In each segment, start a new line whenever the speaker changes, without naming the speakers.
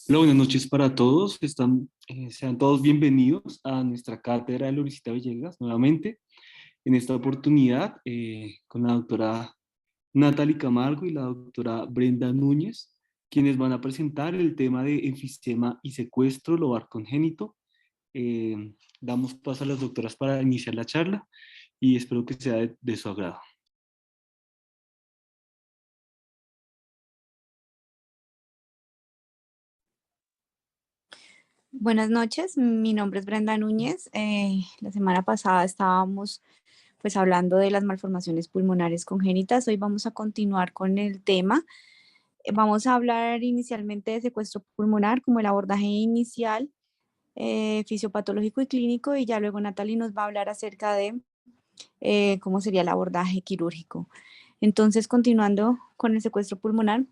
Hola, buenas noches para todos. Sean todos bienvenidos a nuestra cátedra de Lorisita Villegas nuevamente. En esta oportunidad con la doctora Natalie Camargo y la doctora Brenda Núñez, quienes van a presentar el tema de enfisema y secuestro lobar congénito. Damos paso a las doctoras para iniciar la charla y espero que sea de su agrado.
Buenas noches, mi nombre es Brenda Núñez. La semana pasada estábamos pues hablando de las malformaciones pulmonares congénitas. Hoy vamos a continuar con el tema. Vamos a hablar inicialmente de secuestro pulmonar como el abordaje inicial, fisiopatológico y clínico, y ya luego Natalie nos va a hablar acerca de cómo sería el abordaje quirúrgico. Entonces, continuando con el secuestro pulmonar,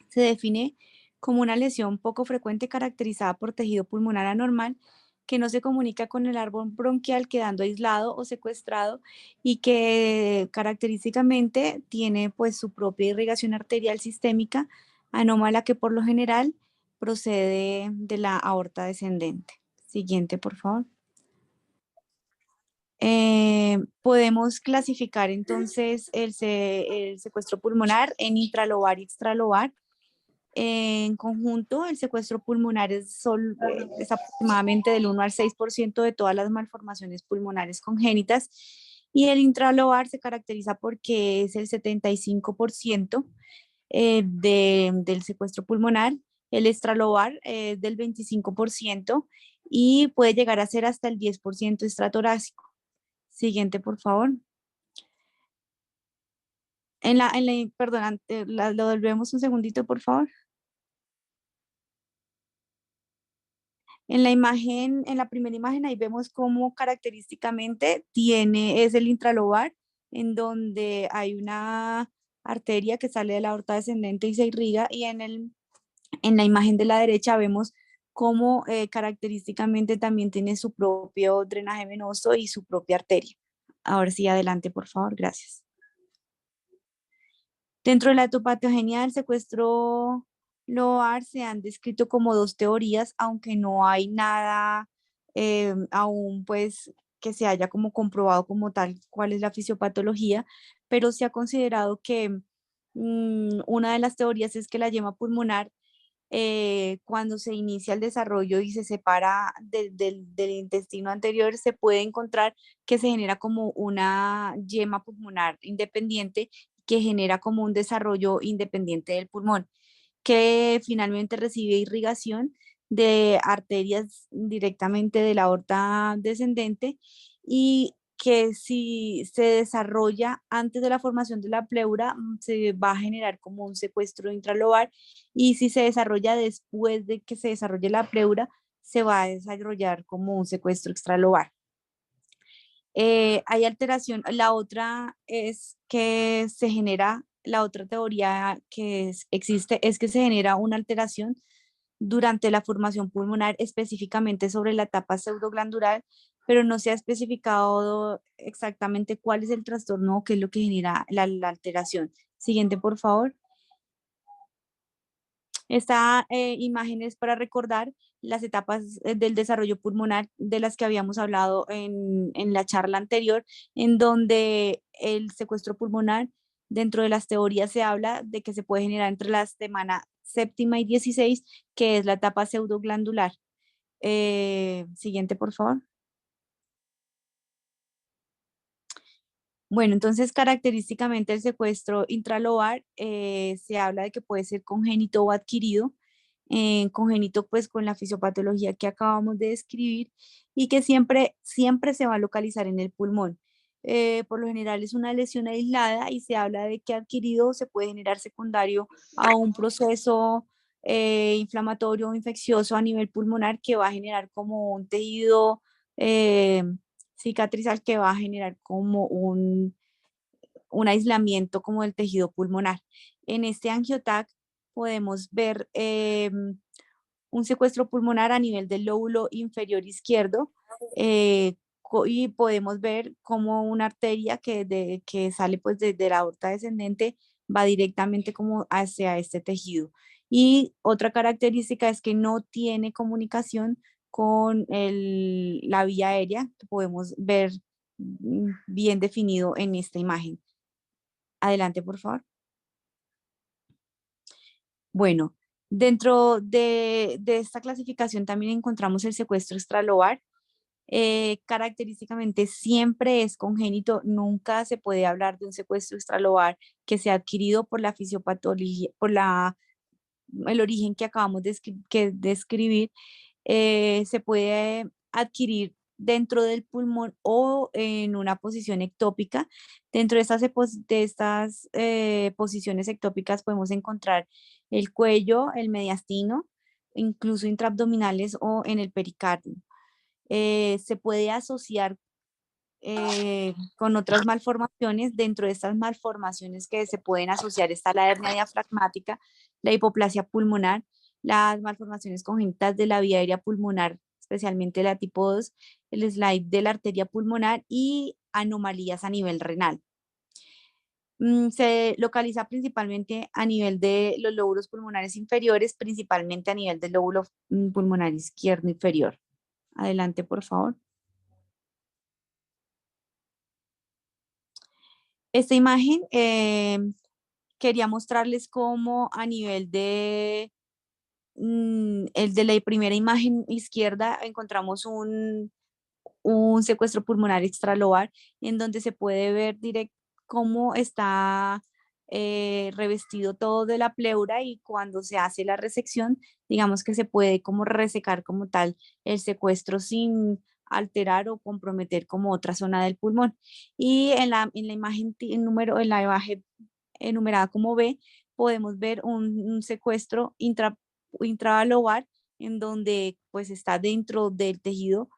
se define como una lesión poco frecuente caracterizada por tejido pulmonar anormal que no se comunica con el árbol bronquial, quedando aislado o secuestrado, y que característicamente tiene pues su propia irrigación arterial sistémica anómala, que por lo general procede de la aorta descendente. Siguiente, por favor. Podemos clasificar entonces el secuestro pulmonar en intralobar y extralobar. En conjunto, el secuestro pulmonar es aproximadamente del 1 al 6% de todas las malformaciones pulmonares congénitas, y el intralobar se caracteriza porque es el 75% del secuestro pulmonar. El extralobar es del 25% y puede llegar a ser hasta el 10% extratorácico. Siguiente, por favor. Perdón, lo volvemos un segundito, por favor. En la imagen, en la primera imagen, ahí vemos cómo característicamente es el intralobar, en donde hay una arteria que sale de la aorta descendente y se irriga, y en la imagen de la derecha vemos cómo característicamente también tiene su propio drenaje venoso y su propia arteria. Ahora sí, adelante, por favor, gracias. Dentro de la etopatogenia del secuestro lobar se han descrito como dos teorías, aunque no hay nada aún pues que se haya como comprobado como tal cuál es la fisiopatología, pero se ha considerado que una de las teorías es que la yema pulmonar, cuando se inicia el desarrollo y se separa del intestino anterior, se puede encontrar que se genera como una yema pulmonar independiente, que genera como un desarrollo independiente del pulmón, que finalmente recibe irrigación de arterias directamente de la aorta descendente, y que si se desarrolla antes de la formación de la pleura, se va a generar como un secuestro intralobar, y si se desarrolla después de que se desarrolle la pleura, se va a desarrollar como un secuestro extralobar. Hay alteración. La otra es que se genera, la otra teoría que existe es que se genera una alteración durante la formación pulmonar, específicamente sobre la etapa pseudoglandular, pero no se ha especificado exactamente cuál es el trastorno o qué es lo que genera la alteración. Siguiente, por favor. Esta imagen es para recordar las etapas del desarrollo pulmonar de las que habíamos hablado en la charla anterior, en donde el secuestro pulmonar, dentro de las teorías se habla de que se puede generar entre la semana séptima y 16, que es la etapa pseudoglandular. Siguiente, por favor. Bueno, entonces característicamente el secuestro intralobar, se habla de que puede ser congénito o adquirido. Congénito pues con la fisiopatología que acabamos de describir, y que siempre se va a localizar en el pulmón. Por lo general es una lesión aislada, y se habla de que adquirido se puede generar secundario a un proceso inflamatorio o infeccioso a nivel pulmonar, que va a generar como un tejido eh, cicatrizal, que va a generar como un aislamiento como del tejido pulmonar. En este angiotac podemos ver un secuestro pulmonar a nivel del lóbulo inferior izquierdo, y podemos ver como una arteria que sale pues desde la aorta descendente va directamente como hacia este tejido. Y otra característica es que no tiene comunicación con la vía aérea, que podemos ver bien definido en esta imagen. Adelante, por favor. Bueno, dentro de esta clasificación también encontramos el secuestro extralobar. Característicamente siempre es congénito, nunca se puede hablar de un secuestro extralobar que sea adquirido por la fisiopatología, el origen que acabamos de describir. Se puede adquirir dentro del pulmón o en una posición ectópica. Dentro de estas posiciones ectópicas podemos encontrar el cuello, el mediastino, incluso intraabdominales o en el pericardio. Se puede asociar con otras malformaciones. Dentro de estas malformaciones que se pueden asociar está la hernia diafragmática, la hipoplasia pulmonar, las malformaciones congénitas de la vía aérea pulmonar, especialmente la tipo 2, el slide de la arteria pulmonar y anomalías a nivel renal. Se localiza principalmente a nivel de los lóbulos pulmonares inferiores, principalmente a nivel del lóbulo pulmonar izquierdo inferior. Adelante, por favor. Esta imagen quería mostrarles cómo a nivel el de la primera imagen izquierda encontramos un secuestro pulmonar extralobar en donde se puede ver cómo está revestido todo de la pleura, y cuando se hace la resección, digamos que se puede como resecar como tal el secuestro sin alterar o comprometer como otra zona del pulmón. Y en la imagen en la imagen enumerada como B, podemos ver un secuestro intravalobar en donde pues está dentro del tejido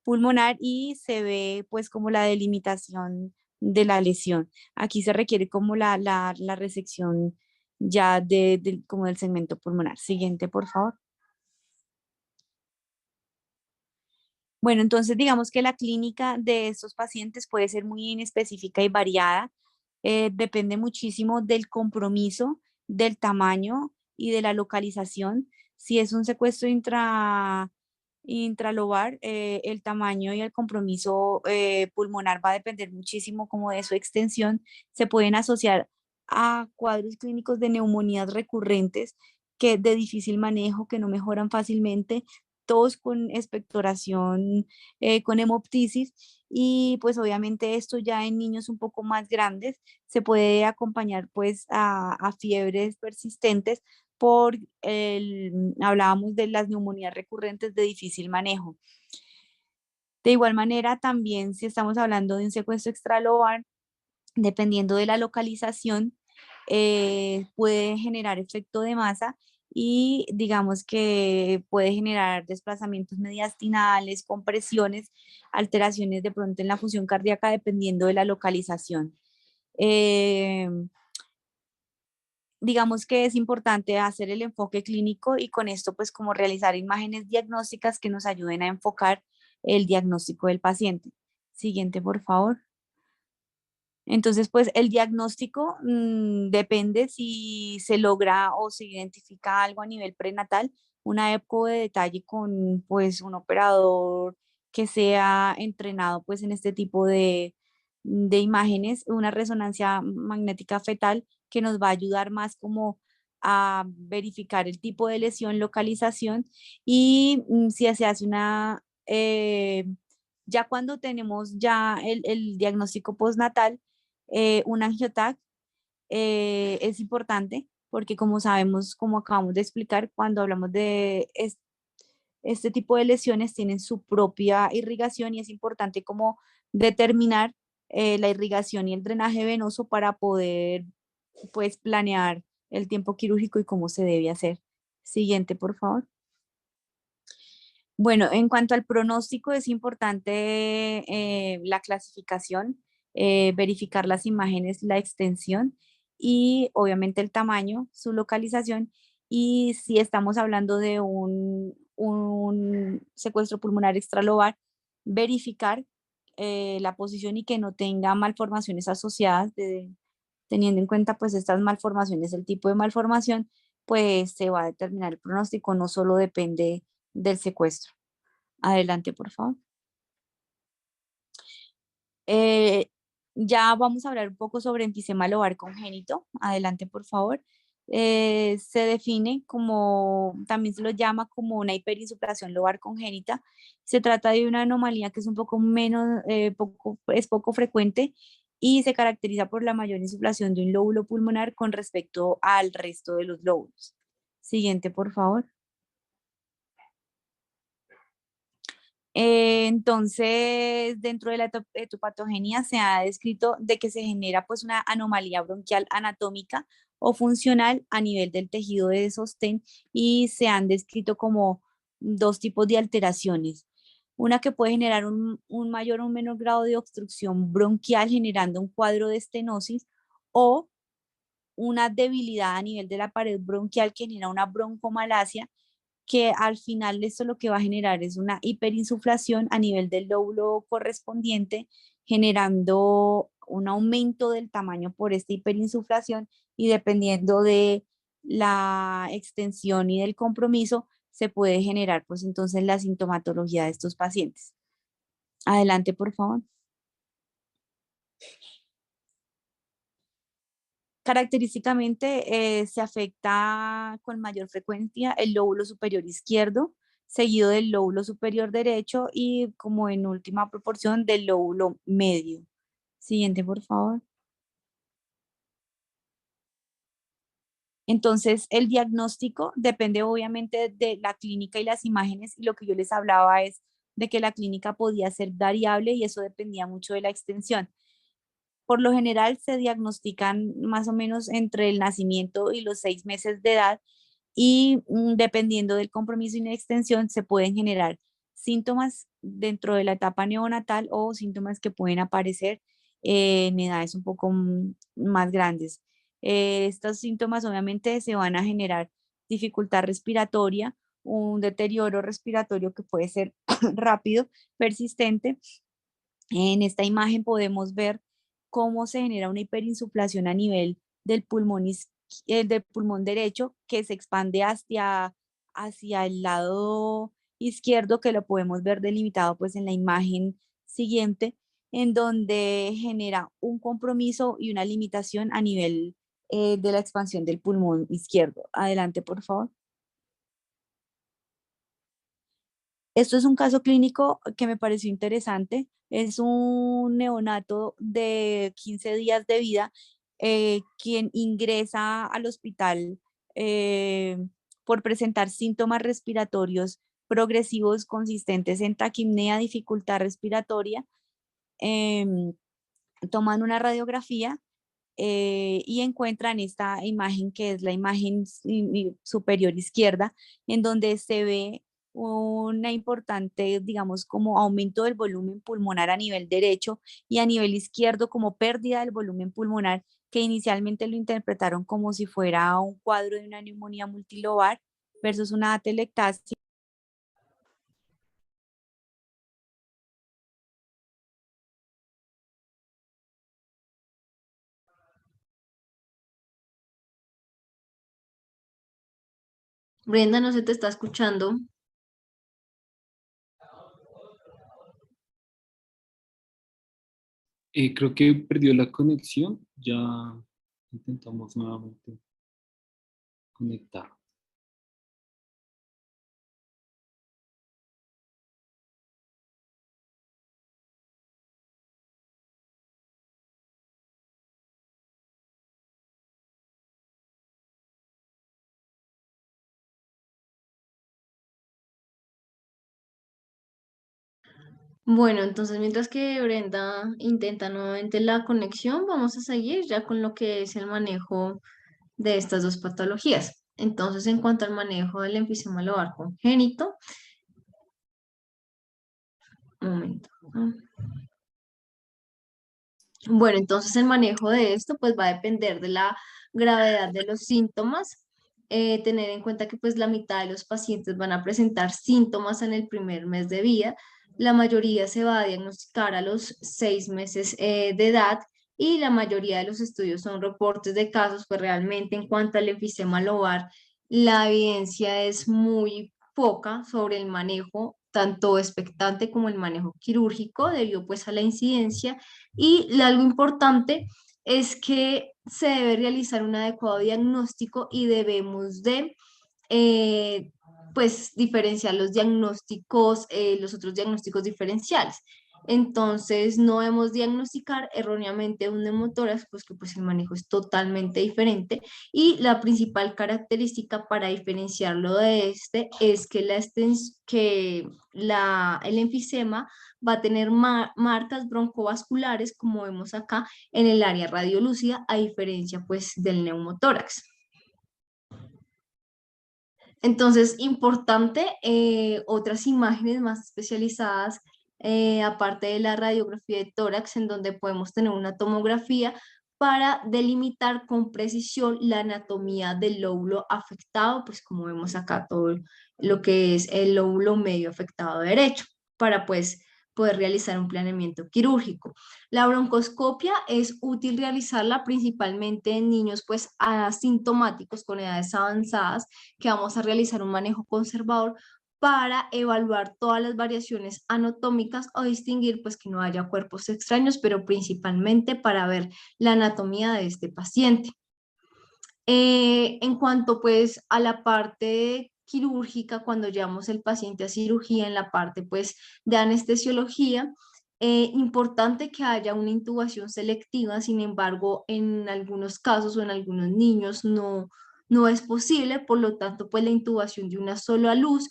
pulmonar y se ve pues como la delimitación de la lesión. Aquí se requiere como la resección ya como del segmento pulmonar. Siguiente, por favor. Bueno, entonces digamos que la clínica de estos pacientes puede ser muy inespecífica y variada. Depende muchísimo del compromiso, del tamaño y de la localización. Si es un secuestro intralobar, el tamaño y el compromiso pulmonar va a depender muchísimo como de su extensión. Se pueden asociar a cuadros clínicos de neumonías recurrentes que de difícil manejo, que no mejoran fácilmente, todos con expectoración, con hemoptisis, y pues obviamente esto ya en niños un poco más grandes se puede acompañar pues a fiebres persistentes hablábamos de las neumonías recurrentes de difícil manejo. De igual manera, también si estamos hablando de un secuestro extralobar, dependiendo de la localización, puede generar efecto de masa y digamos que puede generar desplazamientos mediastinales, compresiones, alteraciones de pronto en la función cardíaca dependiendo de la localización. Eh, digamos que es importante hacer el enfoque clínico y con esto pues como realizar imágenes diagnósticas que nos ayuden a enfocar el diagnóstico del paciente. Siguiente, por favor. Entonces, pues el diagnóstico depende si se logra o se identifica algo a nivel prenatal, una eco de detalle con pues un operador que sea entrenado pues en este tipo de imágenes, una resonancia magnética fetal que nos va a ayudar más como a verificar el tipo de lesión, localización y si se hace ya cuando tenemos ya el diagnóstico postnatal, un angiotac es importante porque como sabemos, como acabamos de explicar, cuando hablamos de este tipo de lesiones tienen su propia irrigación y es importante como determinar la irrigación y el drenaje venoso para poder pues planear el tiempo quirúrgico y cómo se debe hacer. Siguiente, por favor. Bueno, en cuanto al pronóstico, es importante la clasificación, verificar las imágenes, la extensión y obviamente el tamaño, su localización. Y si estamos hablando de un secuestro pulmonar extralobar, verificar la posición y que no tenga malformaciones asociadas, teniendo en cuenta pues estas malformaciones, el tipo de malformación, pues se va a determinar el pronóstico, no solo depende del secuestro. Adelante, por favor. Eh, ya vamos a hablar un poco sobre enfisema lobar congénito. Adelante, por favor. Se define como, también se lo llama como una hiperinsuflación lobar congénita. Se trata de una anomalía que es un poco menos, es poco frecuente y se caracteriza por la mayor insuflación de un lóbulo pulmonar con respecto al resto de los lóbulos. Siguiente, por favor. Entonces, dentro de la etopatogenia se ha descrito de que se genera pues una anomalía bronquial anatómica o funcional a nivel del tejido de sostén y se han descrito como dos tipos de alteraciones. Una que puede generar un mayor o menor grado de obstrucción bronquial generando un cuadro de estenosis o una debilidad a nivel de la pared bronquial que genera una broncomalacia que al final esto lo que va a generar es una hiperinsuflación a nivel del lóbulo correspondiente, generando un aumento del tamaño por esta hiperinsuflación y dependiendo de la extensión y del compromiso, se puede generar pues entonces la sintomatología de estos pacientes. Adelante, por favor. Característicamente se afecta con mayor frecuencia el lóbulo superior izquierdo, seguido del lóbulo superior derecho y como en última proporción del lóbulo medio. Siguiente, por favor. Entonces, el diagnóstico depende obviamente de la clínica y las imágenes y lo que yo les hablaba es de que la clínica podía ser variable y eso dependía mucho de la extensión. Por lo general se diagnostican más o menos entre el nacimiento y los 6 meses de edad y dependiendo del compromiso y la extensión se pueden generar síntomas dentro de la etapa neonatal o síntomas que pueden aparecer en edades un poco más grandes. Estos síntomas obviamente se van a generar dificultad respiratoria, un deterioro respiratorio que puede ser rápido, persistente. En esta imagen podemos ver cómo se genera una hiperinsuflación a nivel del pulmón, del pulmón derecho que se expande hacia el lado izquierdo, que lo podemos ver delimitado pues en la imagen siguiente, en donde genera un compromiso y una limitación a nivel de la expansión del pulmón izquierdo. Adelante, por favor. Esto es un caso clínico que me pareció interesante. Es un neonato de 15 días de vida quien ingresa al hospital eh, por presentar síntomas respiratorios progresivos consistentes en taquipnea, dificultad respiratoria. em, Toman una radiografía y encuentran esta imagen que es la imagen superior izquierda, en donde se ve una importante, digamos, como aumento del volumen pulmonar a nivel derecho y a nivel izquierdo como pérdida del volumen pulmonar, que inicialmente lo interpretaron como si fuera un cuadro de una neumonía multilobar versus una atelectasia.
Brenda, no se te está escuchando.
Creo que perdió la conexión. Ya intentamos nuevamente conectar.
Bueno, entonces mientras que Brenda intenta nuevamente la conexión, vamos a seguir ya con lo que es el manejo de estas dos patologías. Entonces, en cuanto al manejo del enfisema lobar congénito, un momento. Bueno, entonces el manejo de esto pues va a depender de la gravedad de los síntomas. Tener en cuenta que pues la mitad de los pacientes van a presentar síntomas en el primer mes de vida. La mayoría se va a diagnosticar a los 6 meses de edad y la mayoría de los estudios son reportes de casos pues realmente en cuanto al enfisema lobar La evidencia es muy poca sobre el manejo tanto expectante como el manejo quirúrgico debido pues a la incidencia y algo importante es que se debe realizar un adecuado diagnóstico y debemos de eh, pues diferenciar los diagnósticos, los otros diagnósticos diferenciales. Entonces, no debemos diagnosticar erróneamente un neumotórax, pues que pues el manejo es totalmente diferente y la principal característica para diferenciarlo de este es que, el enfisema va a tener marcas broncovasculares, como vemos acá en el área radiolúcida, a diferencia pues del neumotórax. Entonces, importante, otras imágenes más especializadas, aparte de la radiografía de tórax, en donde podemos tener una tomografía para delimitar con precisión la anatomía del lóbulo afectado, pues como vemos acá todo lo que es el lóbulo medio afectado derecho, para pues poder realizar un planeamiento quirúrgico. La broncoscopia es útil realizarla principalmente en niños pues asintomáticos con edades avanzadas, que vamos a realizar un manejo conservador para evaluar todas las variaciones anatómicas o distinguir pues que no haya cuerpos extraños, pero principalmente para ver la anatomía de este paciente. En cuanto pues a la parte quirúrgica, cuando llevamos el paciente a cirugía en la parte pues de anestesiología, importante que haya una intubación selectiva. Sin embargo, en algunos casos o en algunos niños no es posible, por lo tanto pues la intubación de una sola luz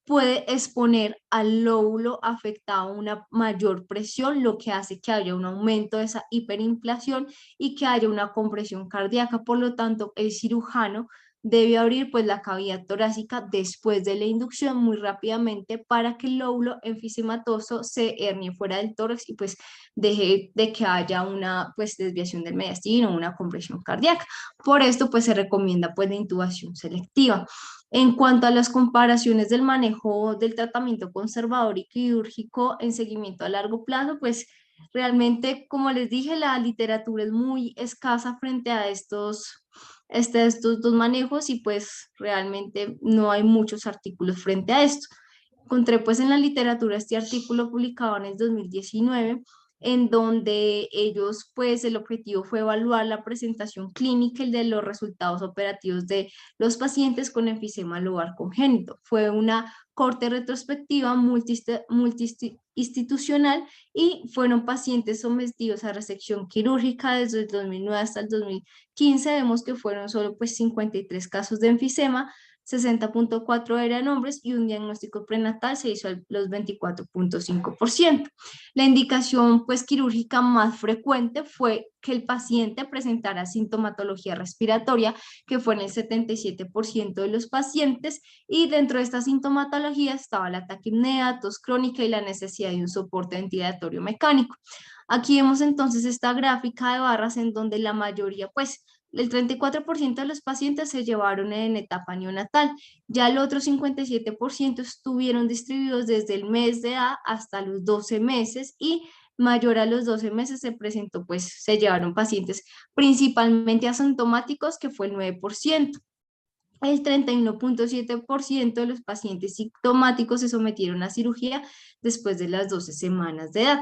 puede exponer al lóbulo afectado a una mayor presión, lo que hace que haya un aumento de esa hiperinflación y que haya una compresión cardíaca. Por lo tanto, el cirujano debe abrir pues la cavidad torácica después de la inducción muy rápidamente para que el lóbulo enfisematoso se hernie fuera del tórax y pues deje de que haya una pues desviación del mediastino o una compresión cardíaca. Por esto pues se recomienda pues la intubación selectiva. En cuanto a las comparaciones del manejo del tratamiento conservador y quirúrgico en seguimiento a largo plazo, pues realmente, como les dije, la literatura es muy escasa frente a estos dos manejos y pues realmente no hay muchos artículos frente a esto. Encontré pues en la literatura este artículo publicado en el 2019 en donde ellos, pues el objetivo fue evaluar la presentación clínica y de los resultados operativos de los pacientes con enfisema lobar congénito. Fue una corte retrospectiva multi-institucional y fueron pacientes sometidos a resección quirúrgica desde el 2009 hasta el 2015. Vemos que fueron solo pues 53 casos de enfisema, 60.4 eran hombres y un diagnóstico prenatal se hizo a los 24.5%. La indicación pues quirúrgica más frecuente fue que el paciente presentara sintomatología respiratoria, que fue en el 77% de los pacientes, y dentro de esta sintomatología estaba la taquipnea, tos crónica y la necesidad de un soporte ventilatorio mecánico. Aquí vemos entonces esta gráfica de barras en donde la mayoría, pues el 34% de los pacientes se llevaron en etapa neonatal, ya el otro 57% estuvieron distribuidos desde el mes de edad hasta los 12 meses y mayor a los 12 meses se presentó, pues se llevaron pacientes principalmente asintomáticos, que fue el 9%. El 31.7% de los pacientes sintomáticos se sometieron a cirugía después de las 12 semanas de edad.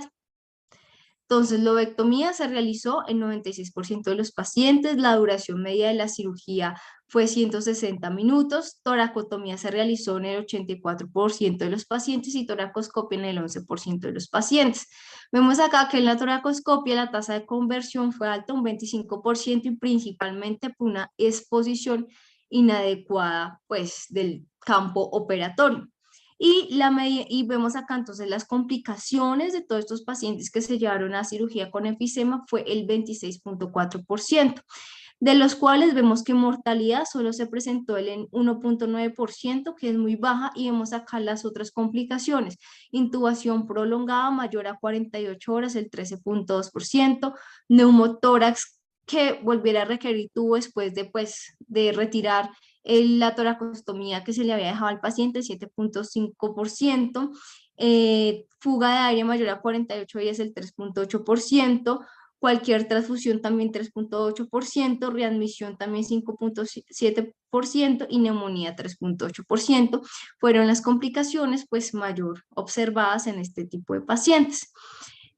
Entonces, lobectomía se realizó en 96% de los pacientes, la duración media de la cirugía fue 160 minutos, toracotomía se realizó en el 84% de los pacientes y toracoscopia en el 11% de los pacientes. Vemos acá que en la toracoscopia la tasa de conversión fue alta, un 25%, y principalmente por una exposición inadecuada pues del campo operatorio. Y vemos acá entonces las complicaciones de todos estos pacientes que se llevaron a cirugía con enfisema fue el 26.4%, de los cuales vemos que mortalidad solo se presentó el 1.9%, que es muy baja, y vemos acá las otras complicaciones: intubación prolongada mayor a 48 horas, el 13.2%, neumotórax que volviera a requerir tubo después de, pues, de retirar la toracostomía que se le había dejado al paciente, 7.5%, fuga de aire mayor a 48 días, el 3.8%, Cualquier transfusión también 3.8%, readmisión también 5.7% y neumonía 3.8%. Fueron las complicaciones pues mayor observadas en este tipo de pacientes.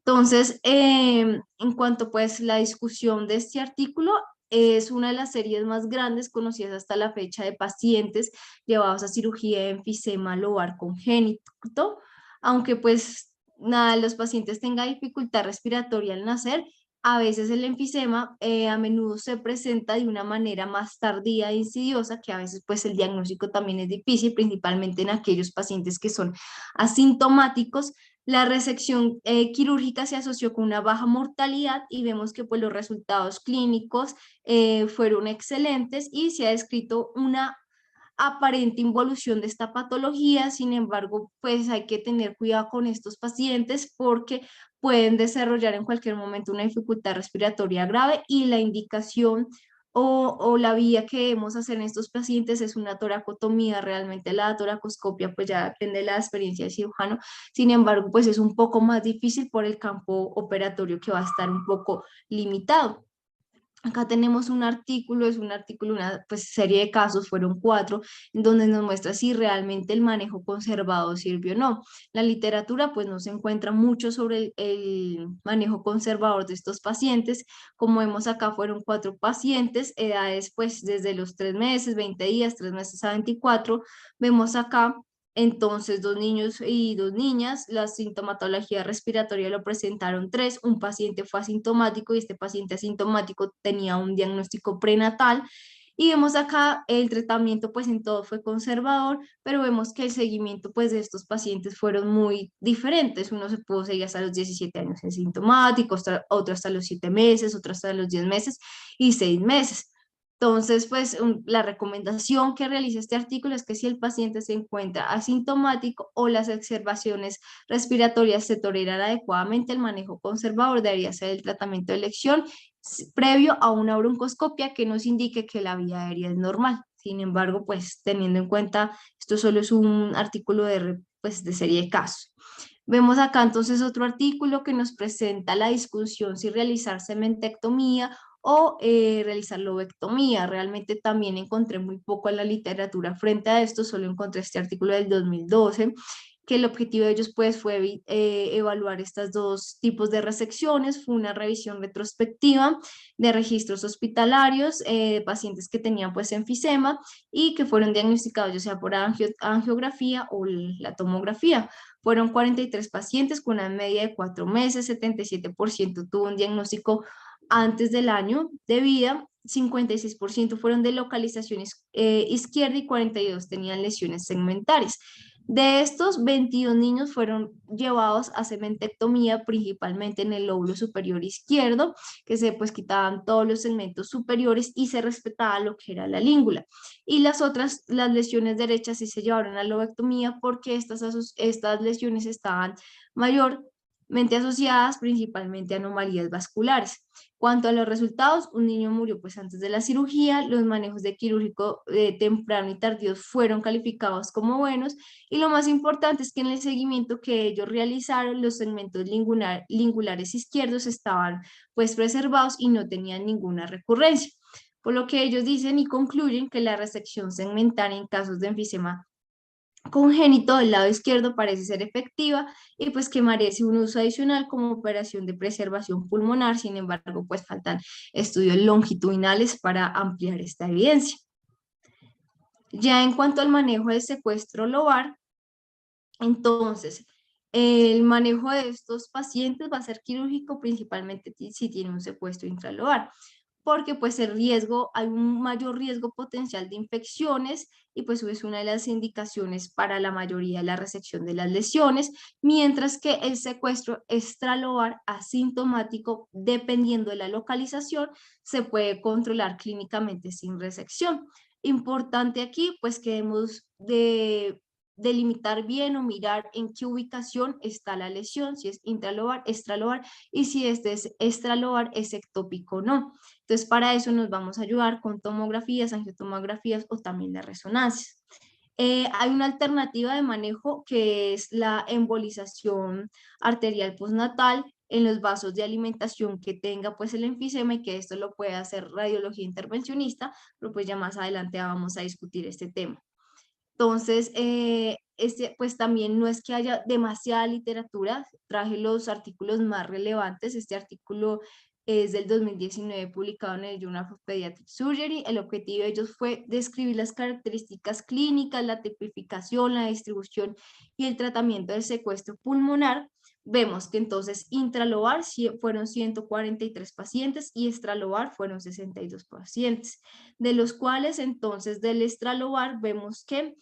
Entonces, en cuanto pues la discusión de este artículo, es una de las series más grandes conocidas hasta la fecha de pacientes llevados a cirugía de enfisema lobar congénito, aunque pues nada, los pacientes tengan dificultad respiratoria al nacer, a veces el enfisema a menudo se presenta de una manera más tardía e insidiosa, que a veces pues el diagnóstico también es difícil, principalmente en aquellos pacientes que son asintomáticos. La resección quirúrgica se asoció con una baja mortalidad y vemos que pues, los resultados clínicos fueron excelentes y se ha descrito una aparente involución de esta patología. Sin embargo, pues hay que tener cuidado con estos pacientes porque pueden desarrollar en cualquier momento una dificultad respiratoria grave y la indicación o la vía que debemos hacer en estos pacientes es una toracotomía. Realmente la toracoscopia pues ya depende de la experiencia del cirujano. Sin embargo, pues es un poco más difícil por el campo operatorio que va a estar un poco limitado. Acá tenemos un artículo, es un artículo, una pues, serie de casos, fueron 4, en donde nos muestra si realmente el manejo conservador sirvió o no. La literatura pues no se encuentra mucho sobre el manejo conservador de estos pacientes. Como vemos acá fueron 4 pacientes, edades pues desde los 3 meses, 20 días, 3 meses a 24. Vemos acá entonces, 2 niños y 2 niñas, la sintomatología respiratoria lo presentaron 3, un paciente fue asintomático y este paciente asintomático tenía un diagnóstico prenatal. Y vemos acá el tratamiento pues en todo fue conservador, pero vemos que el seguimiento pues de estos pacientes fueron muy diferentes. Uno se pudo seguir hasta los 17 años asintomático, otro hasta los 7 meses, otro hasta los 10 meses y 6 meses. Entonces, pues la recomendación que realiza este artículo es que si el paciente se encuentra asintomático o las exacerbaciones respiratorias se toleran adecuadamente, el manejo conservador debería ser el tratamiento de elección previo a una broncoscopia que nos indique que la vía aérea es normal. Sin embargo, pues teniendo en cuenta, esto solo es un artículo pues, de serie de casos. Vemos acá entonces otro artículo que nos presenta la discusión si realizar cementectomía o realizar lobectomía. Realmente también encontré muy poco en la literatura frente a esto, solo encontré este artículo del 2012, que el objetivo de ellos pues fue evaluar estos 2 tipos de resecciones. Fue una revisión retrospectiva de registros hospitalarios de pacientes que tenían pues enfisema y que fueron diagnosticados ya sea por angiografía o la tomografía. Fueron 43 pacientes con una media de 4 meses, 77% tuvo un diagnóstico antes del año de vida, 56% fueron de localización izquierda y 42 tenían lesiones segmentarias. De estos, 22 niños fueron llevados a cementectomía, principalmente en el lóbulo superior izquierdo, que se pues quitaban todos los segmentos superiores y se respetaba lo que era la língula. Y las otras, las lesiones derechas sí se llevaron a lobectomía porque estas lesiones estaban mayormente asociadas principalmente a anomalías vasculares. Cuanto a los resultados, un niño murió pues antes de la cirugía, los manejos de quirúrgico temprano y tardíos fueron calificados como buenos y lo más importante es que en el seguimiento que ellos realizaron, los segmentos lingulares izquierdos estaban pues preservados y no tenían ninguna recurrencia. Por lo que ellos dicen y concluyen que la resección segmentaria en casos de enfisema congénito del lado izquierdo parece ser efectiva y pues que merece un uso adicional como operación de preservación pulmonar. Sin embargo, pues faltan estudios longitudinales para ampliar esta evidencia. Ya en cuanto al manejo del secuestro lobar, entonces, el manejo de estos pacientes va a ser quirúrgico principalmente si tiene un secuestro intralobar, porque pues el riesgo, hay un mayor riesgo potencial de infecciones y pues es una de las indicaciones para la mayoría de la resección de las lesiones, mientras que el secuestro extralobar asintomático, dependiendo de la localización, se puede controlar clínicamente sin resección. Importante aquí, pues que debemos de delimitar bien o mirar en qué ubicación está la lesión, si es intralobar, extralobar y si este es extralobar, es ectópico o no. Entonces, para eso nos vamos a ayudar con tomografías, angiotomografías o también las resonancias. Hay una alternativa de manejo que es la embolización arterial postnatal, en los vasos de alimentación que tenga pues el enfisema, y que esto lo puede hacer radiología intervencionista, pero pues ya más adelante vamos a discutir este tema. Entonces, pues también no es que haya demasiada literatura, traje los artículos más relevantes. Este artículo es del 2019, publicado en el Journal of Pediatric Surgery. El objetivo de ellos fue describir las características clínicas, la tipificación, la distribución y el tratamiento del secuestro pulmonar. Vemos que entonces intralobar fueron 143 pacientes y extralobar fueron 62 pacientes, de los cuales entonces del extralobar vemos que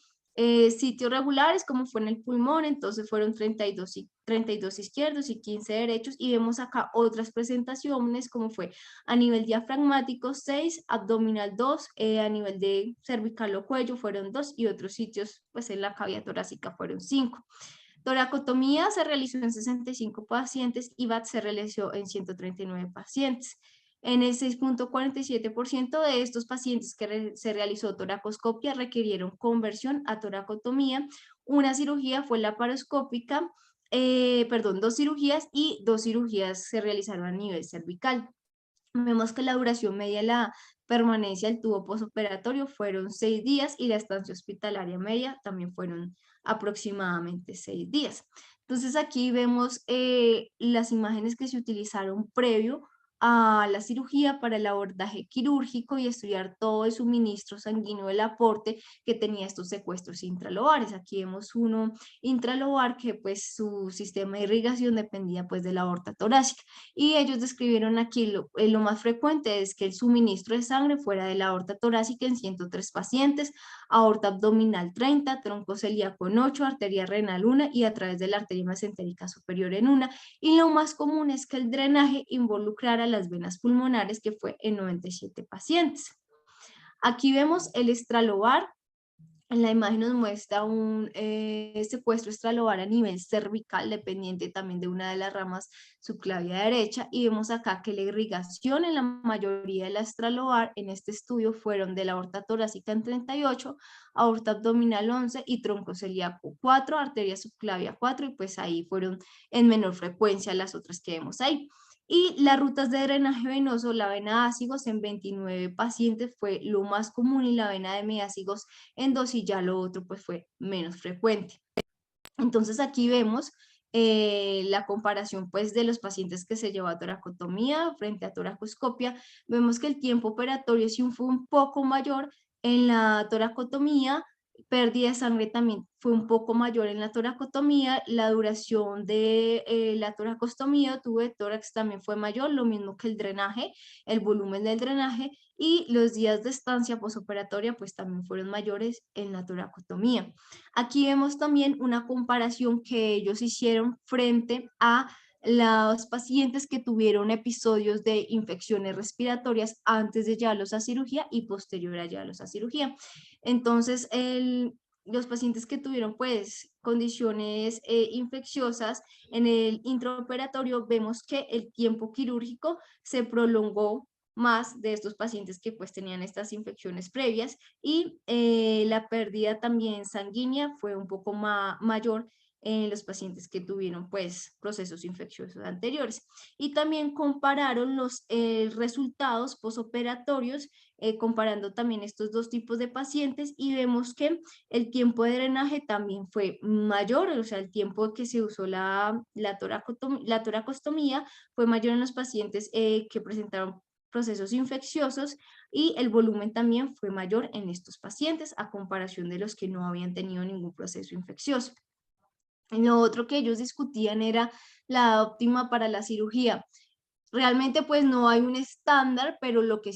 sitios regulares, como fue en el pulmón, entonces fueron 32 izquierdos y 15 derechos, y vemos acá otras presentaciones, como fue a nivel diafragmático 6, abdominal 2, a nivel de cervical o cuello fueron 2, y otros sitios pues en la cavidad torácica fueron 5. Toracotomía se realizó en 65 pacientes y VATS se realizó en 139 pacientes. En el 6.47% de estos pacientes que se realizó toracoscopia requirieron conversión a toracotomía. Una cirugía fue laparoscópica, 2 cirugías, y 2 cirugías se realizaron a nivel cervical. Vemos que la duración media de la permanencia del tubo posoperatorio fueron 6 días y la estancia hospitalaria media también fueron aproximadamente 6 días. Entonces aquí vemos las imágenes que se utilizaron previo a la cirugía para el abordaje quirúrgico y estudiar todo el suministro sanguíneo del aporte que tenía estos secuestros intralobares. Aquí vemos uno intralobar que pues su sistema de irrigación dependía pues de la aorta torácica, y ellos describieron aquí lo más frecuente es que el suministro de sangre fuera de la aorta torácica en 103 pacientes, aorta abdominal 30, tronco celíaco en 8, arteria renal 1 y a través de la arteria mesentérica superior en 1, y lo más común es que el drenaje involucrara las venas pulmonares, que fue en 97 pacientes. Aquí vemos el extralobar. En la imagen nos muestra un secuestro extralobar a nivel cervical, dependiente también de una de las ramas subclavia derecha, y vemos acá que la irrigación en la mayoría de la extralobar en este estudio fueron de la aorta torácica en 38, aorta abdominal 11 y tronco celíaco 4, arteria subclavia 4, y pues ahí fueron en menor frecuencia las otras que vemos ahí. Y las rutas de drenaje venoso, la vena ácigos en 29 pacientes fue lo más común, y la vena de meácigos en 2, y ya lo otro pues fue menos frecuente. Entonces aquí vemos la comparación pues de los pacientes que se llevó a toracotomía frente a toracoscopia. Vemos que el tiempo operatorio sí fue un poco mayor en la toracotomía, pérdida de sangre también fue un poco mayor en la toracotomía, la duración de la toracostomía, tubo de tórax también fue mayor, lo mismo que el drenaje, el volumen del drenaje, y los días de estancia posoperatoria pues también fueron mayores en la toracotomía. Aquí vemos también una comparación que ellos hicieron frente a los pacientes que tuvieron episodios de infecciones respiratorias antes de llevarlos a cirugía y posterior a llevarlos a cirugía. Entonces, los pacientes que tuvieron pues condiciones infecciosas en el intraoperatorio, vemos que el tiempo quirúrgico se prolongó más de estos pacientes que pues tenían estas infecciones previas, y la pérdida también sanguínea fue un poco mayor en los pacientes que tuvieron pues procesos infecciosos anteriores. Y también compararon los resultados posoperatorios, comparando también estos dos tipos de pacientes, y vemos que el tiempo de drenaje también fue mayor, o sea, el tiempo que se usó la toracostomía fue mayor en los pacientes que presentaron procesos infecciosos, y el volumen también fue mayor en estos pacientes a comparación de los que no habían tenido ningún proceso infeccioso. Lo otro que ellos discutían era la óptima para la cirugía. Realmente pues no hay un estándar, pero lo que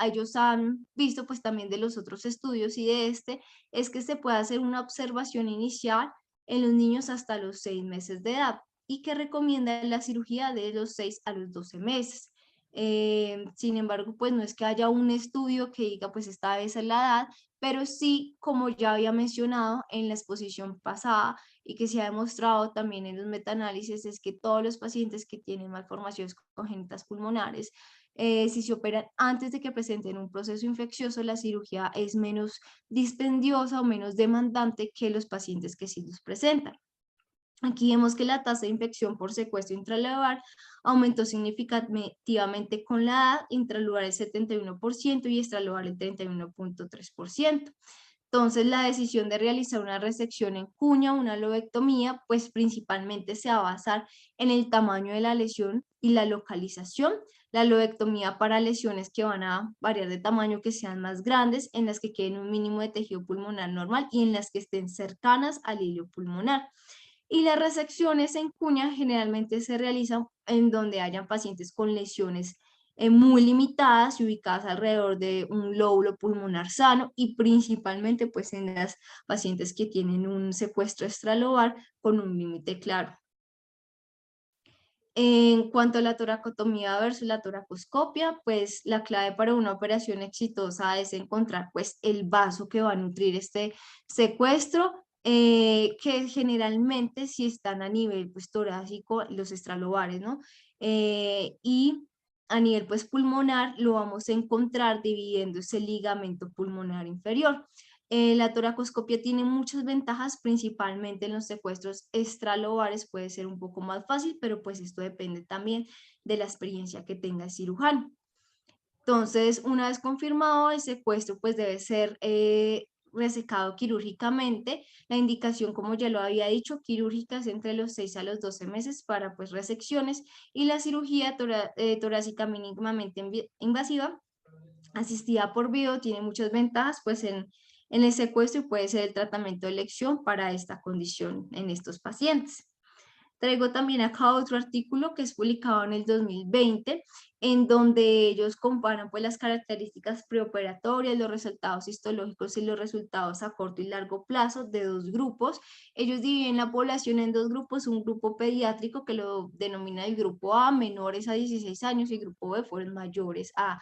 ellos han visto pues también de los otros estudios y de este, es que se puede hacer una observación inicial en los niños hasta los 6 meses de edad, y que recomienda la cirugía de los 6 a los 12 meses. Sin embargo, pues no es que haya un estudio que diga pues esta vez es la edad, pero sí, como ya había mencionado en la exposición pasada y que se ha demostrado también en los metaanálisis, es que todos los pacientes que tienen malformaciones congénitas pulmonares, si se operan antes de que presenten un proceso infeccioso, la cirugía es menos dispendiosa o menos demandante que los pacientes que sí los presentan. Aquí vemos que la tasa de infección por secuestro intralobar aumentó significativamente con la edad, intralobar el 71% y extralobar el 31.3%. Entonces, la decisión de realizar una resección en cuña, una lobectomía, pues principalmente se va a basar en el tamaño de la lesión y la localización. La lobectomía para lesiones que van a variar de tamaño, que sean más grandes, en las que queden un mínimo de tejido pulmonar normal y en las que estén cercanas al hilo pulmonar. Y las resecciones en cuña generalmente se realizan en donde hayan pacientes con lesiones muy limitadas y ubicadas alrededor de un lóbulo pulmonar sano, y principalmente pues en las pacientes que tienen un secuestro extralobar con un límite claro. En cuanto a la toracotomía versus la toracoscopia, pues la clave para una operación exitosa es encontrar pues el vaso que va a nutrir este secuestro, que generalmente si están a nivel pues torácico, los extralobares, ¿no? Y a nivel pues pulmonar lo vamos a encontrar dividiendo ese ligamento pulmonar inferior. La toracoscopia tiene muchas ventajas, principalmente en los secuestros extralobares puede ser un poco más fácil, pero pues esto depende también de la experiencia que tenga el cirujano. Entonces, una vez confirmado el secuestro, pues debe ser resecado quirúrgicamente. La indicación, como ya lo había dicho, quirúrgica es entre los 6 a los 12 meses para pues resecciones, y la cirugía torácica mínimamente invasiva asistida por video tiene muchas ventajas pues en el secuestro, y puede ser el tratamiento de elección para esta condición en estos pacientes. Traigo también acá otro artículo que es publicado en el 2020, en donde ellos comparan pues las características preoperatorias, los resultados histológicos y los resultados a corto y largo plazo de dos grupos. Ellos dividen la población en dos grupos: un grupo pediátrico que lo denomina el grupo A, menores a 16 años, y el grupo B fueron mayores a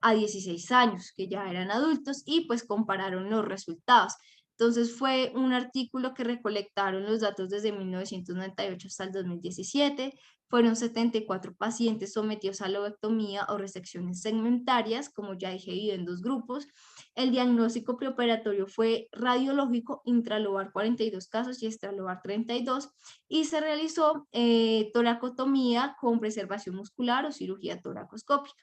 16 años, que ya eran adultos, y pues compararon los resultados. Entonces fue un artículo que recolectaron los datos desde 1998 hasta el 2017. Fueron 74 pacientes sometidos a lobectomía o resecciones segmentarias, como ya dije, en dos grupos. El diagnóstico preoperatorio fue radiológico, intralobar 42 casos y extralobar 32, y se realizó toracotomía con preservación muscular o cirugía toracoscópica.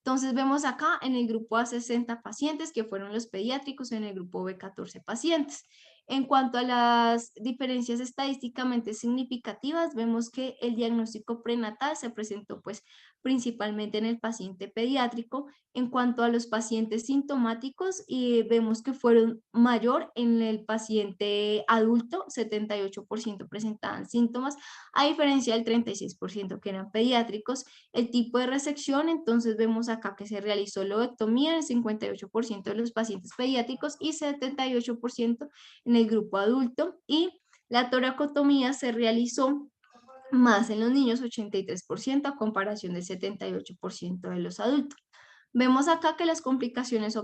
Entonces vemos acá en el grupo A 60 pacientes, que fueron los pediátricos, en el grupo B 14 pacientes. En cuanto a las diferencias estadísticamente significativas, vemos que el diagnóstico prenatal se presentó pues principalmente en el paciente pediátrico. En cuanto a los pacientes sintomáticos, vemos que fueron mayor en el paciente adulto, 78% presentaban síntomas, a diferencia del 36% que eran pediátricos. El tipo de resección, entonces vemos acá que se realizó lobectomía en el 58% de los pacientes pediátricos y 78% en el grupo adulto, y la toracotomía se realizó más en los niños, 83%, a comparación del 78% de los adultos. Vemos acá que las complicaciones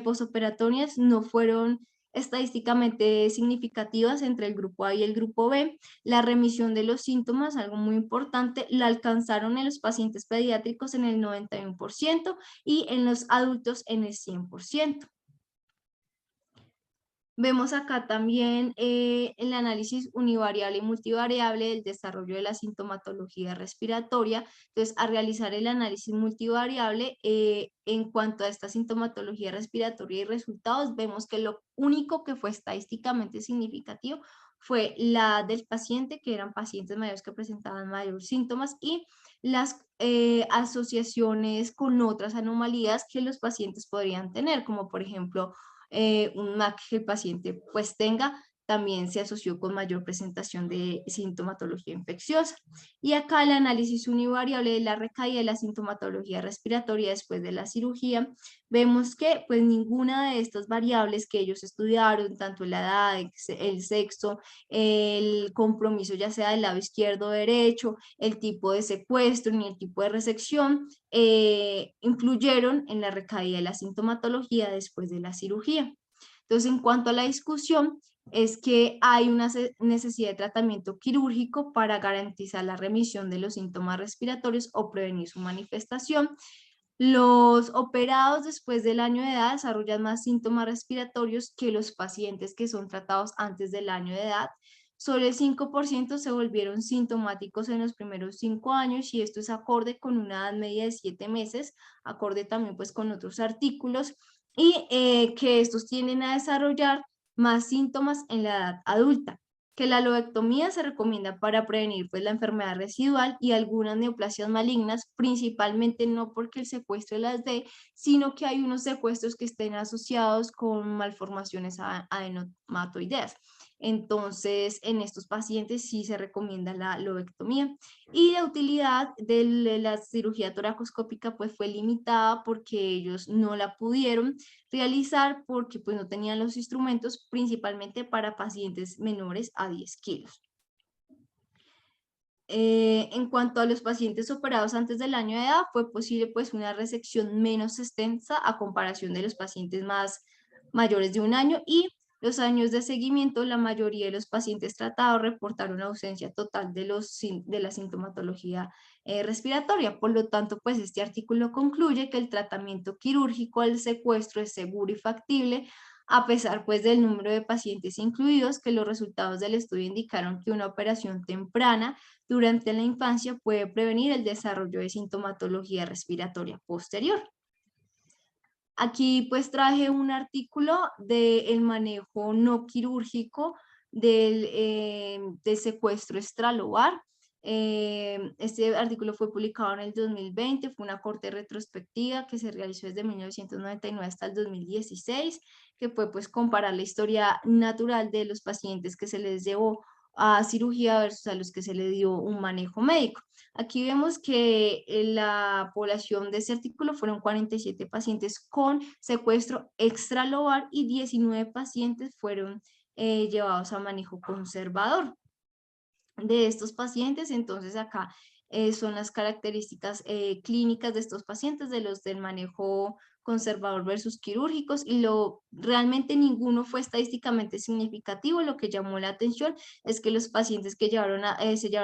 posoperatorias no fueron estadísticamente significativas entre el grupo A y el grupo B. La remisión de los síntomas, algo muy importante, la alcanzaron en los pacientes pediátricos en el 91% y en los adultos en el 100%. Vemos acá también el análisis univariable y multivariable del desarrollo de la sintomatología respiratoria. Entonces, al realizar el análisis multivariable en cuanto a esta sintomatología respiratoria y resultados, vemos que lo único que fue estadísticamente significativo fue la del paciente, que eran pacientes mayores que presentaban mayores síntomas, y las asociaciones con otras anomalías que los pacientes podrían tener, como por ejemplo un MAC que el paciente pues tenga, también se asoció con mayor presentación de sintomatología infecciosa. Y acá el análisis univariable de la recaída de la sintomatología respiratoria después de la cirugía, vemos que pues ninguna de estas variables que ellos estudiaron, tanto la edad, el sexo, el compromiso ya sea del lado izquierdo o derecho, el tipo de secuestro ni el tipo de resección, influyeron en la recaída de la sintomatología después de la cirugía. Entonces, en cuanto a la discusión, es que hay una necesidad de tratamiento quirúrgico para garantizar la remisión de los síntomas respiratorios o prevenir su manifestación. Los operados después del año de edad desarrollan más síntomas respiratorios que los pacientes que son tratados antes del año de edad. Solo el 5% se volvieron sintomáticos en los primeros 5 años y esto es acorde con una edad media de 7 meses, acorde también pues con otros artículos, y que estos tienden a desarrollar más síntomas en la edad adulta. Que la lobectomía se recomienda para prevenir pues la enfermedad residual y algunas neoplasias malignas, principalmente no porque el secuestro las dé, sino que hay unos secuestros que estén asociados con malformaciones adenomatoideas. Entonces, en estos pacientes sí se recomienda la lobectomía. Y la utilidad de la cirugía toracoscópica pues fue limitada porque ellos no la pudieron realizar porque pues no tenían los instrumentos, principalmente para pacientes menores a 10 kilos. En cuanto a los pacientes operados antes del año de edad, fue posible pues una resección menos extensa a comparación de los pacientes mayores de un año, y los años de seguimiento, la mayoría de los pacientes tratados reportaron ausencia total de la sintomatología respiratoria. Por lo tanto, pues este artículo concluye que el tratamiento quirúrgico al secuestro es seguro y factible, a pesar pues del número de pacientes incluidos, que los resultados del estudio indicaron que una operación temprana durante la infancia puede prevenir el desarrollo de sintomatología respiratoria posterior. Aquí pues traje un artículo del manejo no quirúrgico del secuestro extralobar. Este artículo fue publicado en el 2020, fue una corte retrospectiva que se realizó desde 1999 hasta el 2016, que fue pues comparar la historia natural de los pacientes que se les llevó a cirugía versus a los que se le dio un manejo médico. Aquí vemos que la población de ese artículo fueron 47 pacientes con secuestro extralobar y 19 pacientes fueron llevados a manejo conservador. De estos pacientes, entonces acá son las características clínicas de estos pacientes, de los del manejo conservador versus quirúrgicos, y realmente ninguno fue estadísticamente significativo. Lo que llamó la atención es que los pacientes que se llevaron a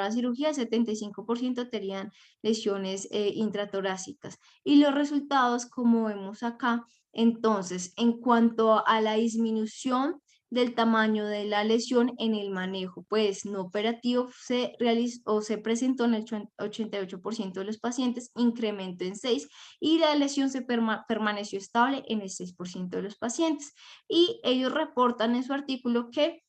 cirugía, el 75% tenían lesiones intratorácicas. Y los resultados, como vemos acá, entonces, en cuanto a la disminución del tamaño de la lesión en el manejo pues no operativo, se presentó en el 88% de los pacientes, incremento en 6, y la lesión se permaneció estable en el 6% de los pacientes. Y ellos reportan en su artículo que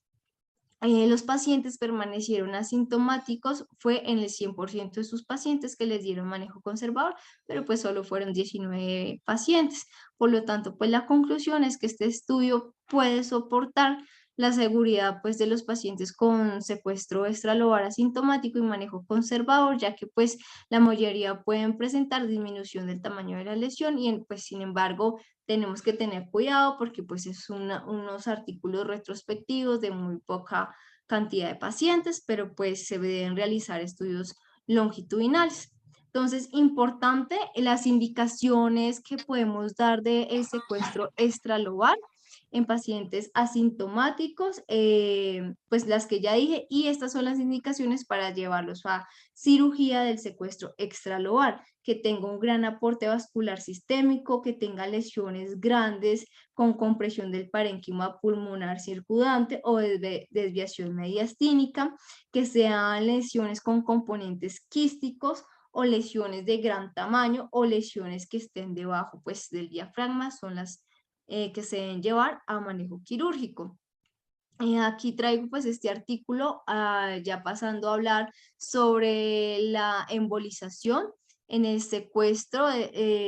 los pacientes permanecieron asintomáticos, fue en el 100% de sus pacientes que les dieron manejo conservador, pero pues solo fueron 19 pacientes. Por lo tanto, pues la conclusión es que este estudio puede soportar la seguridad pues de los pacientes con secuestro extralobar asintomático y manejo conservador, ya que pues la mayoría pueden presentar disminución del tamaño de la lesión, y pues sin embargo tenemos que tener cuidado porque pues es unos artículos retrospectivos de muy poca cantidad de pacientes, pero pues se deben realizar estudios longitudinales. Entonces, importante las indicaciones que podemos dar del secuestro extralobar en pacientes asintomáticos, pues las que ya dije, y estas son las indicaciones para llevarlos a cirugía del secuestro extralobar: que tenga un gran aporte vascular sistémico, que tenga lesiones grandes con compresión del parénquima pulmonar circundante o desviación mediastínica, que sean lesiones con componentes quísticos o lesiones de gran tamaño o lesiones que estén debajo pues del diafragma, son las que se deben llevar a manejo quirúrgico. Aquí traigo pues este artículo, ya pasando a hablar sobre la embolización en el secuestro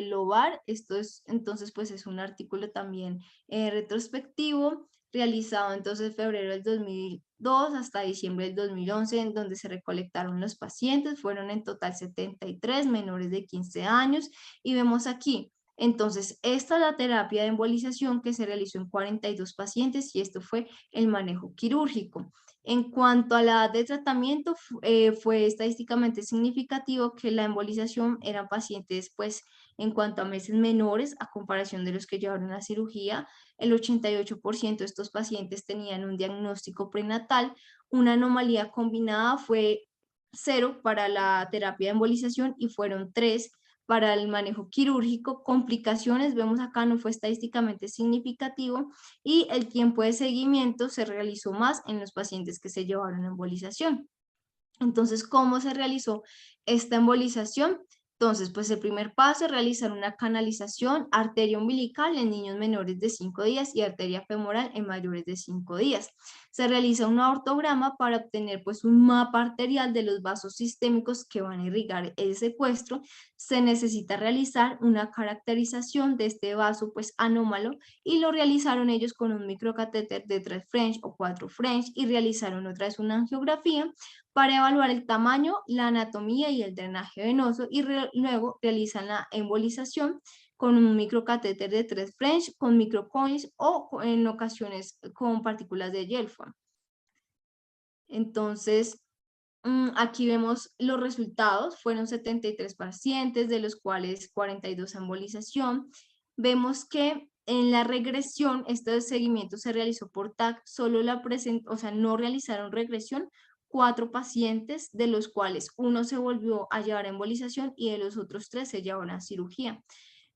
lobar. Esto es, entonces, pues es un artículo también retrospectivo, realizado entonces en febrero del 2002 hasta diciembre del 2011, en donde se recolectaron los pacientes. Fueron en total 73 menores de 15 años, y vemos aquí. Entonces, esta es la terapia de embolización que se realizó en 42 pacientes, y esto fue el manejo quirúrgico. En cuanto a la edad de tratamiento, fue estadísticamente significativo que la embolización eran pacientes, pues, en cuanto a meses menores a comparación de los que llevaron a cirugía. El 88% de estos pacientes tenían un diagnóstico prenatal. Una anomalía combinada fue 0 para la terapia de embolización y fueron 3 para el manejo quirúrgico. Complicaciones, vemos acá, no fue estadísticamente significativo, y el tiempo de seguimiento se realizó más en los pacientes que se llevaron a embolización. Entonces, ¿cómo se realizó esta embolización? Entonces, pues el primer paso es realizar una canalización arteria umbilical en niños menores de 5 días y arteria femoral en mayores de 5 días. Se realiza un aortograma para obtener pues un mapa arterial de los vasos sistémicos que van a irrigar el secuestro. Se necesita realizar una caracterización de este vaso pues anómalo, y lo realizaron ellos con un microcatéter de 3 French o 4 French, y realizaron otra vez una angiografía para evaluar el tamaño, la anatomía y el drenaje venoso, y luego realizan la embolización con un microcatéter de 3 French, con microcoins o en ocasiones con partículas de gel foam. Entonces, aquí vemos los resultados. Fueron 73 pacientes, de los cuales 42 embolización. Vemos que en la regresión, este seguimiento se realizó por TAC, solo o sea, no realizaron regresión 4 pacientes, de los cuales uno se volvió a llevar a embolización y de los otros 3 se llevaron a cirugía.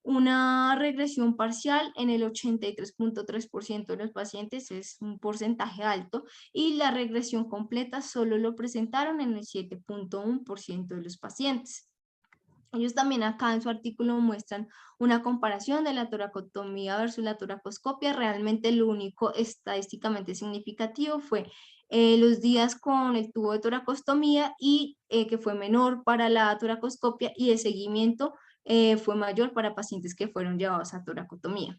Una regresión parcial en el 83.3% de los pacientes, es un porcentaje alto, y la regresión completa solo lo presentaron en el 7.1% de los pacientes. Ellos también acá en su artículo muestran una comparación de la toracotomía versus la toracoscopia. Realmente lo único estadísticamente significativo fue los días con el tubo de toracostomía, y que fue menor para la toracoscopia, y el seguimiento fue mayor para pacientes que fueron llevados a toracotomía.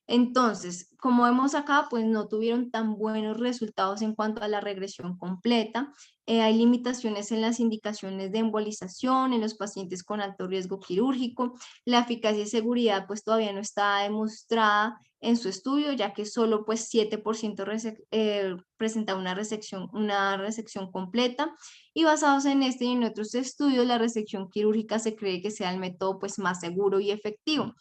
Entonces, como vemos acá, pues no tuvieron tan buenos resultados en cuanto a la regresión completa. Hay limitaciones en las indicaciones de embolización en los pacientes con alto riesgo quirúrgico. La eficacia y seguridad pues todavía no está demostrada en su estudio, ya que solo pues 7% presenta una resección completa. Y basados en este y en otros estudios, la resección quirúrgica se cree que sea el método pues más seguro y efectivo.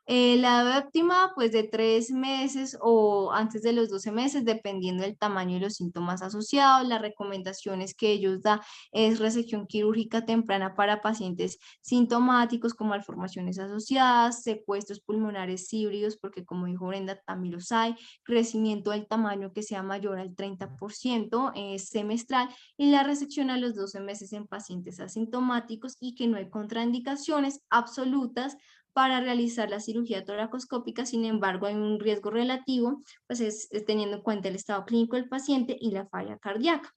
La edad óptima, pues de 3 meses o antes de los 12 meses, dependiendo del tamaño y los síntomas asociados. Las recomendaciones que ellos dan es resección quirúrgica temprana para pacientes sintomáticos con malformaciones asociadas, secuestros pulmonares híbridos, porque como dijo Brenda, también los hay, crecimiento del tamaño que sea mayor al 30% semestral, y la resección a los 12 meses en pacientes asintomáticos, y que no hay contraindicaciones absolutas para realizar la cirugía toracoscópica. Sin embargo, hay un riesgo relativo, pues es teniendo en cuenta el estado clínico del paciente y la falla cardíaca.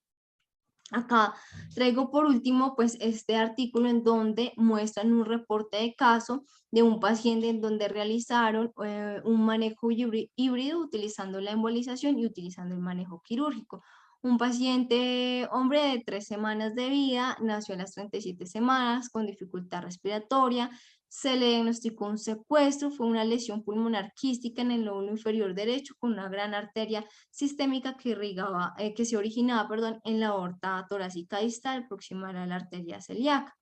Acá traigo por último pues este artículo en donde muestran un reporte de caso de un paciente en donde realizaron un manejo híbrido utilizando la embolización y utilizando el manejo quirúrgico. Un paciente, hombre de 3 semanas de vida, nació a las 37 semanas con dificultad respiratoria. Se le diagnosticó un secuestro, fue una lesión pulmonar quística en el lóbulo inferior derecho con una gran arteria sistémica que irrigaba, que se originaba, perdón, en la aorta torácica distal proximal a la arteria celíaca.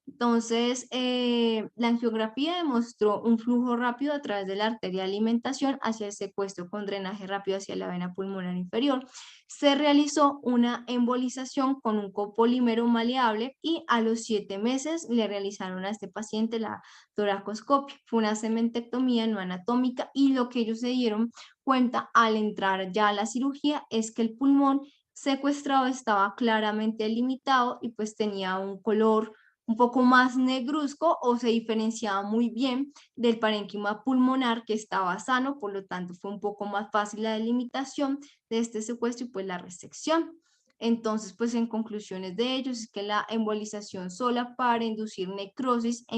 Entonces, la angiografía demostró un flujo rápido a través de la arteria de alimentación hacia el secuestro con drenaje rápido hacia la vena pulmonar inferior. Se realizó una embolización con un copolímero maleable, y a los 7 meses le realizaron a este paciente la toracoscopia. Fue una cementectomía no anatómica, y lo que ellos se dieron cuenta al entrar ya a la cirugía es que el pulmón secuestrado estaba claramente limitado, y pues tenía un color un poco más negruzco, o se diferenciaba muy bien del parénquima pulmonar que estaba sano. Por lo tanto fue un poco más fácil la delimitación de este secuestro y pues la resección. Entonces, pues en conclusiones de ellos es que la embolización sola para inducir necrosis e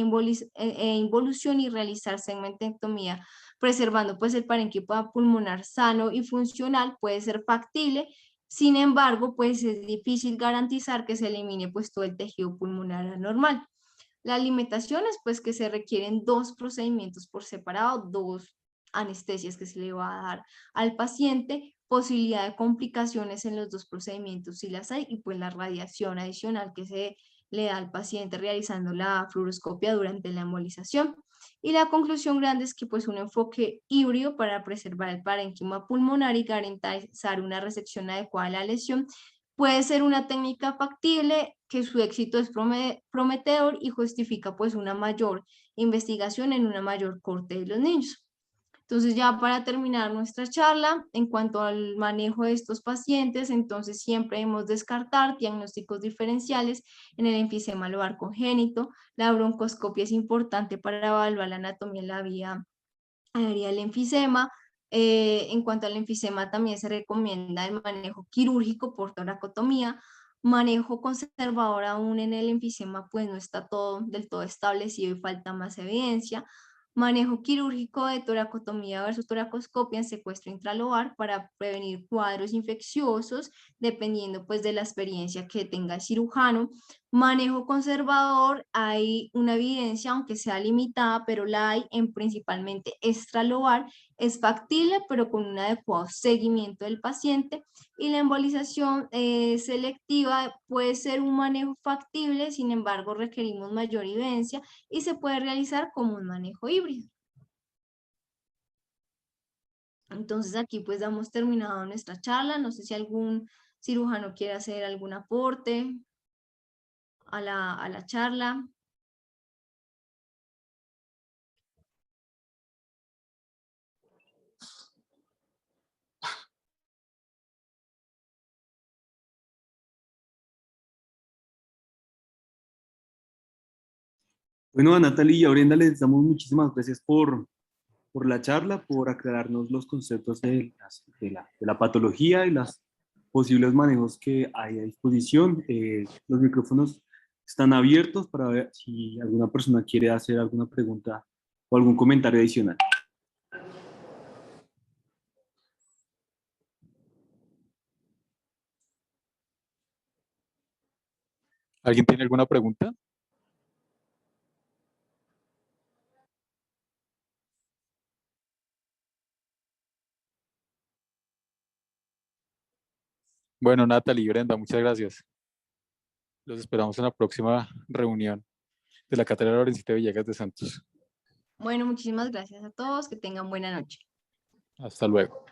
involución y realizar segmentectomía preservando pues el parénquima pulmonar sano y funcional puede ser factible. Sin embargo, pues es difícil garantizar que se elimine pues todo el tejido pulmonar anormal. Las limitaciones, pues que se requieren 2 procedimientos por separado, 2 anestesias que se le va a dar al paciente, posibilidad de complicaciones en los 2 procedimientos si las hay, y pues la radiación adicional que se le da al paciente realizando la fluoroscopia durante la embolización. Y la conclusión grande es que pues un enfoque híbrido para preservar el parénquima pulmonar y garantizar una resección adecuada de la lesión puede ser una técnica factible, que su éxito es prometedor y justifica pues una mayor investigación en una mayor corte de los niños. Entonces, ya para terminar nuestra charla, en cuanto al manejo de estos pacientes, entonces siempre debemos descartar diagnósticos diferenciales en el enfisema lobar congénito. La broncoscopia es importante para evaluar la anatomía en la vía aérea del enfisema. En cuanto al enfisema, también se recomienda el manejo quirúrgico por toracotomía. Manejo conservador aún en el enfisema, pues no está del todo establecido y falta más evidencia. Manejo quirúrgico de toracotomía versus toracoscopia en secuestro intralobar para prevenir cuadros infecciosos, dependiendo pues de la experiencia que tenga el cirujano. Manejo conservador, hay una evidencia, aunque sea limitada, pero la hay en principalmente extralobar, es factible, pero con un adecuado seguimiento del paciente. Y la embolización selectiva puede ser un manejo factible, sin embargo requerimos mayor evidencia y se puede realizar como un manejo híbrido. Entonces aquí pues damos terminado nuestra charla. No sé si algún cirujano quiere hacer algún aporte a la charla.
Bueno, a Natalie y a Brenda les damos muchísimas gracias por la charla, por aclararnos los conceptos de la patología y los posibles manejos que hay a disposición. Los micrófonos están abiertos para ver si alguna persona quiere hacer alguna pregunta o algún comentario adicional.
¿Alguien tiene alguna pregunta? Bueno, Natalie y Brenda, muchas gracias. Los esperamos en la próxima reunión de la Cátedra Lorencita Villegas de Santos.
Bueno, muchísimas gracias a todos, que tengan buena noche.
Hasta luego.